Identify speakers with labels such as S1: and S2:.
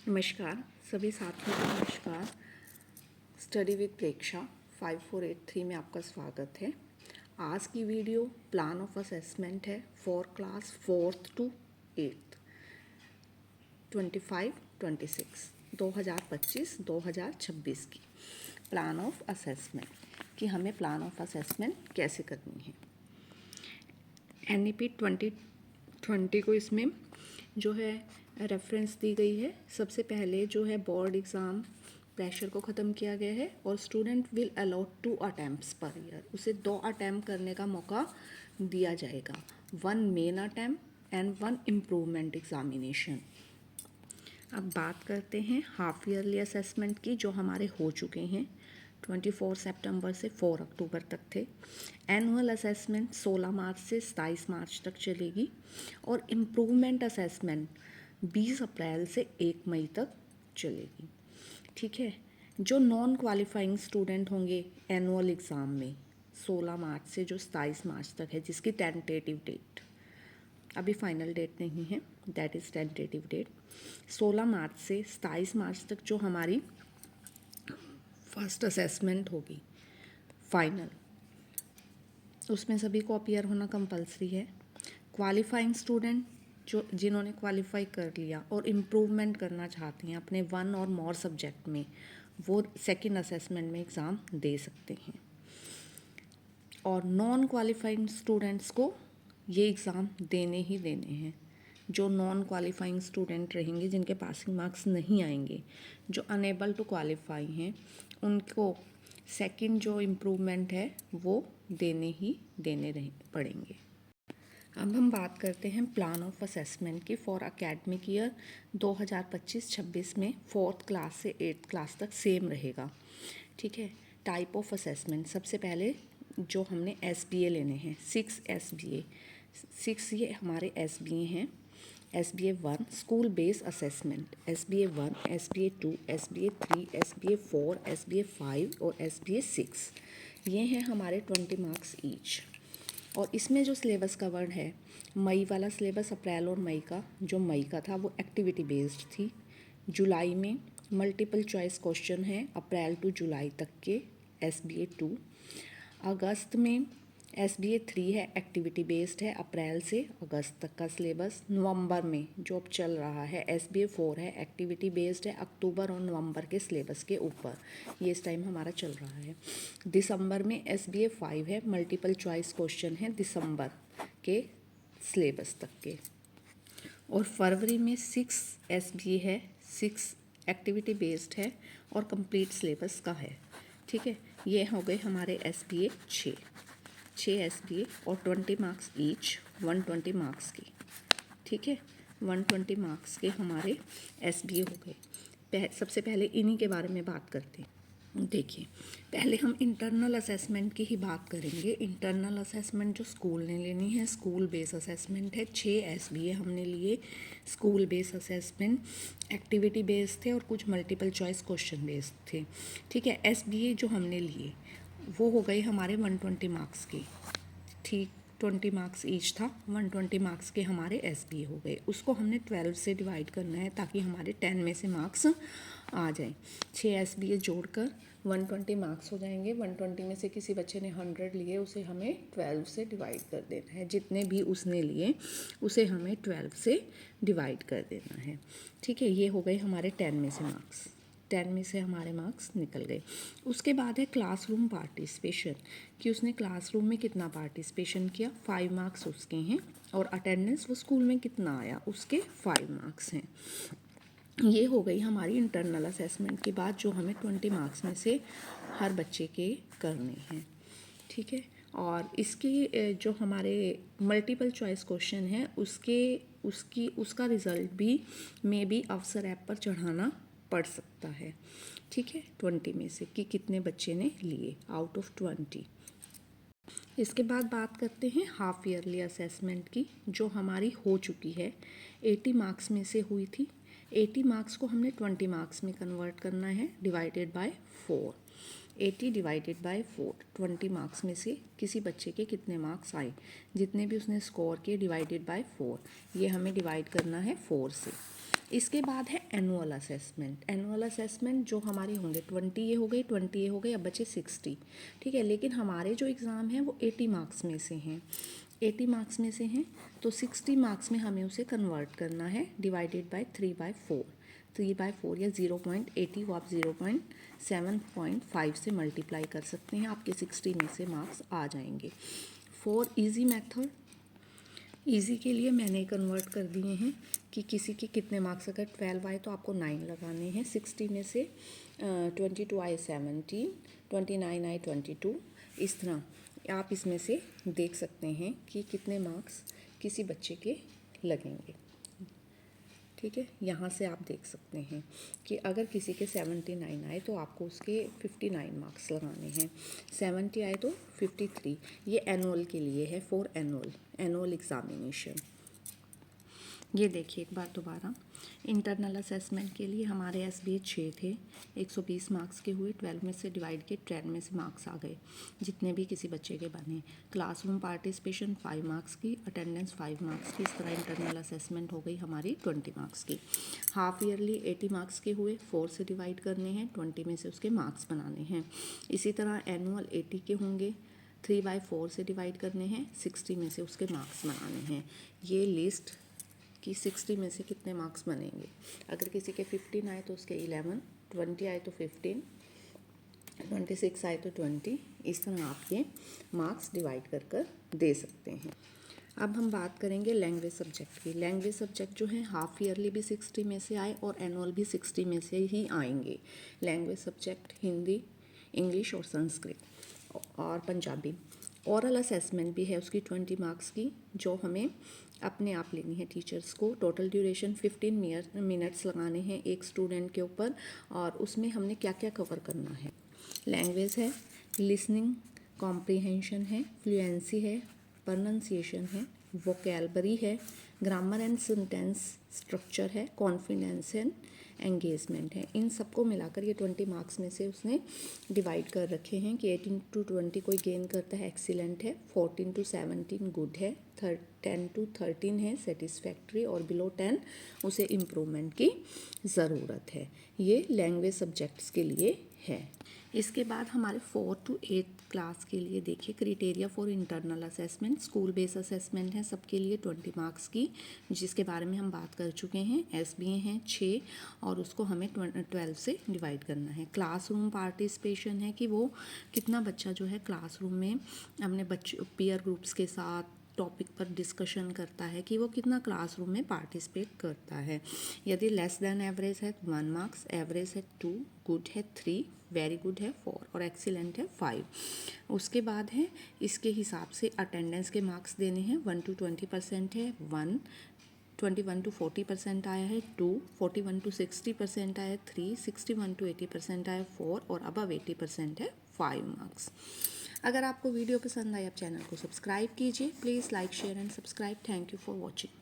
S1: नमस्कार सभी साथियों को नमस्कार। स्टडी विद प्रेक्षा 5483 में आपका स्वागत है। आज की वीडियो प्लान ऑफ असेसमेंट है for class 4th to 8th 25-26 2025-2026 की प्लान ऑफ असेसमेंट कि हमें प्लान ऑफ असेसमेंट कैसे करनी है। NEP 2020 को इसमें जो है रेफरेंस दी गई है। सबसे पहले जो है बोर्ड एग्ज़ाम प्रेशर को ख़त्म किया गया है और student will allowed 2 attempts per year, उसे 2 अटैम्प्ट करने का मौका दिया जाएगा, 1 main attempt and 1 improvement examination. अब बात करते हैं हाफ ईयरली असेसमेंट की, जो हमारे हो चुके हैं 24 सितंबर से 4 अक्टूबर तक थे। एनुअल असेसमेंट 16 मार्च से 27 मार्च तक चलेगी और इम्प्रूवमेंट असेसमेंट 20 अप्रैल से 1 मई तक चलेगी। ठीक है, जो नॉन क्वालिफाइंग स्टूडेंट होंगे एनुअल एग्ज़ाम में 16 मार्च से जो 27 मार्च तक है, जिसकी टेंटेटिव डेट अभी फाइनल डेट नहीं है, दैट इज़ टेंटेटिव डेट। 16 मार्च से 27 मार्च तक जो हमारी फर्स्ट असेसमेंट होगी फाइनल, उसमें सभी को अपीयर होना कंपलसरी है। क्वालिफाइंग स्टूडेंट जो जिन्होंने क्वालिफाई कर लिया और इम्प्रूवमेंट करना चाहते हैं अपने 1 और मोर सब्जेक्ट में, वो सेकंड असेसमेंट में एग्ज़ाम दे सकते हैं। और नॉन क्वालिफाइंग स्टूडेंट्स को ये एग्ज़ाम देने ही देने हैं। जो नॉन क्वालिफाइंग स्टूडेंट रहेंगे, जिनके पासिंग मार्क्स नहीं आएंगे, जो अनेबल टू क्वालिफाई हैं, उनको सेकंड जो इम्प्रूवमेंट है वो देने पड़ेंगे। अब हम बात करते हैं प्लान ऑफ असेसमेंट की फॉर एकेडमिक ईयर 2025-26 में 4th क्लास से 8th क्लास तक सेम रहेगा। ठीक है, टाइप ऑफ असेसमेंट सबसे पहले जो हमने SBA लेने हैं, 6 SBA, 6 ये हमारे SBA हैं। SBA 1 school based assessment, SBA 1, SBA 2, SBA 3, SBA 4, SBA 5 और SBA 6, ये हैं हमारे 20 मार्क्स ईच। और इसमें जो सिलेबस कवर्ड है, मई वाला सिलेबस अप्रैल और मई का, जो मई का था वो एक्टिविटी बेस्ड थी। जुलाई में मल्टीपल चॉइस क्वेश्चन है अप्रैल टू जुलाई तक के, SBA 2। अगस्त में SBA 3 है, एक्टिविटी बेस्ड है, अप्रैल से अगस्त तक का सिलेबस। नवंबर में जो अब चल रहा है SBA 4 है, एक्टिविटी बेस्ड है, अक्टूबर और नवंबर के सिलेबस के ऊपर, ये इस टाइम हमारा चल रहा है। दिसंबर में SBA 5 है, मल्टीपल चॉइस क्वेश्चन है दिसंबर के सिलेबस तक के। और फरवरी में 6 SBA है, 6 एक्टिविटी बेस्ड है और कंप्लीट सिलेबस का है। ठीक है, ये हो गए हमारे SBA 6 SBA और 20 मार्क्स ईच, 120 मार्क्स की। ठीक है, 120 मार्क्स के हमारे SBA हो गए। सबसे पहले इन्हीं के बारे में बात करते हैं। देखिए, पहले हम इंटरनल असेसमेंट की ही बात करेंगे। इंटरनल असेसमेंट जो स्कूल ने लेनी है, स्कूल बेस असेसमेंट है। 6 SBA हमने लिए, school base assessment activity based थे और कुछ मल्टीपल चॉइस क्वेश्चन बेस्ड थे। ठीक है, SBA जो हमने लिए वो हो गए हमारे 120 मार्क्स की। ठीक, 20 मार्क्स ईच था, 120 मार्क्स के हमारे SBA हो गए। उसको हमने 12 से डिवाइड करना है ताकि हमारे 10 में से मार्क्स आ जाएं। 6 SBA जोड़कर 120 मार्क्स हो जाएंगे। 120 में से किसी बच्चे ने 100 लिए, उसे हमें 12 से डिवाइड कर देना है। जितने भी उसने लिए उसे हमें 12 से डिवाइड कर देना है। ठीक है, ये हो गए हमारे 10 में से मार्क्स। 10 में से हमारे मार्क्स निकल गए। उसके बाद है क्लासरूम पार्टिसिपेशन, कि उसने क्लासरूम में कितना पार्टिसिपेशन किया, 5 मार्क्स उसके हैं। और अटेंडेंस वो स्कूल में कितना आया, उसके 5 मार्क्स हैं। ये हो गई हमारी इंटरनल असेसमेंट की बात, जो हमें 20 मार्क्स में से हर बच्चे के करने हैं। ठीक है, और इसकी जो हमारे मल्टीपल चॉइस क्वेश्चन है उसका रिज़ल्ट भी अफसर ऐप पर चढ़ाना पड़ सकता है। ठीक है, 20 में से कि कितने बच्चे ने लिए आउट ऑफ 20। इसके बाद बात करते हैं हाफ ईयरली असेसमेंट की, जो हमारी हो चुकी है। 80 मार्क्स में से हुई थी। 80 मार्क्स को हमने 20 मार्क्स में कन्वर्ट करना है, divided by 4। 80 divided by 4, 20 marks में से किसी बच्चे के कितने मार्क्स आए, जितने भी उसने स्कोर किए डिवाइडेड बाय 4, ये हमें डिवाइड करना है 4 से। इसके बाद है एनुअल असेसमेंट। एनुअल असेसमेंट जो हमारे होंगे 20 ये हो गए, 20 ये हो गए, अब बचे 60, ठीक है। लेकिन हमारे जो एग्ज़ाम हैं वो 80 मार्क्स में से हैं, 80 मार्क्स में से हैं, तो 60 मार्क्स में हमें उसे कन्वर्ट करना है, डिवाइडेड बाय 3/4, 3/4 या 0.80 को आप 0.7.5 से मल्टीप्लाई कर सकते हैं, आपके 60 में से मार्क्स आ जाएंगे। फॉर इजी मेथड, इजी के लिए मैंने कन्वर्ट कर दिए हैं कि किसी के कितने मार्क्स, अगर 12 आए तो आपको 9 लगाने हैं, 60 में से 22 आए 17, 29 आए 22, इस तरह आप इसमें से देख सकते हैं कि कितने मार्क्स किसी बच्चे के लगेंगे, ठीक है। यहाँ से आप देख सकते हैं कि अगर किसी के 79 आए तो आपको उसके 59 मार्क्स लगाने हैं, 70 आए तो 53। ये एनुअल के लिए है, फॉर एनुअल एग्ज़ामिनेशन। ये देखिए एक बार दोबारा, इंटरनल असेसमेंट के लिए हमारे SBA 6 थे, 120 मार्क्स के हुए, 12 में से डिवाइड के 10 में से मार्क्स आ गए जितने भी किसी बच्चे के बने। क्लासरूम पार्टिसिपेशन 5 मार्क्स की, अटेंडेंस 5 मार्क्स की, इस तरह इंटरनल असेसमेंट हो गई हमारी 20 मार्क्स की। हाफ ईयरली 80 मार्क्स के हुए, 4 से डिवाइड करने हैं, 20 में से उसके मार्क्स बनाने हैं। इसी तरह एनुअल 80 के होंगे, 3/4 से डिवाइड करने हैं, 60 में से उसके मार्क्स बनाने हैं। ये लिस्ट कि 60 में से कितने मार्क्स बनेंगे, अगर किसी के 15 आए तो उसके 11, 20 आए तो 15, 26 आए तो 20, इस तरह आप ये मार्क्स डिवाइड कर दे सकते हैं। अब हम बात करेंगे लैंग्वेज सब्जेक्ट की। लैंग्वेज सब्जेक्ट जो है हाफ ईयरली भी 60 में से आए और एनुअल भी 60 में से ही आएंगे। लैंग्वेज सब्जेक्ट हिंदी, इंग्लिश और संस्कृत और पंजाबी। ओरल असेसमेंट भी है उसकी 20 मार्क्स की, जो हमें अपने आप लेनी है टीचर्स को। टोटल ड्यूरेशन 15 मिनट्स लगाने हैं एक स्टूडेंट के ऊपर, और उसमें हमने क्या क्या कवर करना है। लैंग्वेज है, लिसनिंग कॉम्प्रिहेंशन है, फ्लुएंसी है, प्रोनंसिएशन है, वोकैबलरी है, ग्रामर एंड सेंटेंस स्ट्रक्चर है, कॉन्फिडेंस एंड एंगेजमेंट है। इन सबको मिलाकर ये 20 मार्क्स में से उसने डिवाइड कर रखे हैं कि 18 to 20 कोई गेन करता है एक्सीलेंट है, 14 to 17 गुड है, 10 to 13 है सेटिस्फैक्ट्री, और बिलो 10 उसे इम्प्रूवमेंट की ज़रूरत है। ये लैंग्वेज सब्जेक्ट्स के लिए है। इसके बाद हमारे 4 to 8 क्लास के लिए देखिए, criteria for internal assessment, school based assessment है सबके लिए 20 मार्क्स की, जिसके बारे में हम बात कर चुके हैं। SBA हैं 6 और उसको हमें 12 से डिवाइड करना है। क्लासरूम पार्टिसिपेशन है कि वो कितना बच्चा जो है क्लासरूम में अपने बच्चों पीयर ग्रुप्स के साथ टॉपिक पर डिस्कशन करता है, कि वो कितना क्लासरूम में पार्टिसिपेट करता है। यदि लेस देन एवरेज है तो 1 मार्क्स, एवरेज है 2, गुड है 3, वेरी गुड है 4 और एक्सीलेंट है 5। उसके बाद है इसके हिसाब से अटेंडेंस के मार्क्स देने हैं। 1 to 20% है 1, 21 to 40% आया है 2, 41 to 60% आया 3, 61 to 80% आया 4 और अबव 80% है 5 मार्क्स। अगर आपको वीडियो पसंद आए आप चैनल को सब्सक्राइब कीजिए। Please like share and subscribe. Thank you for watching.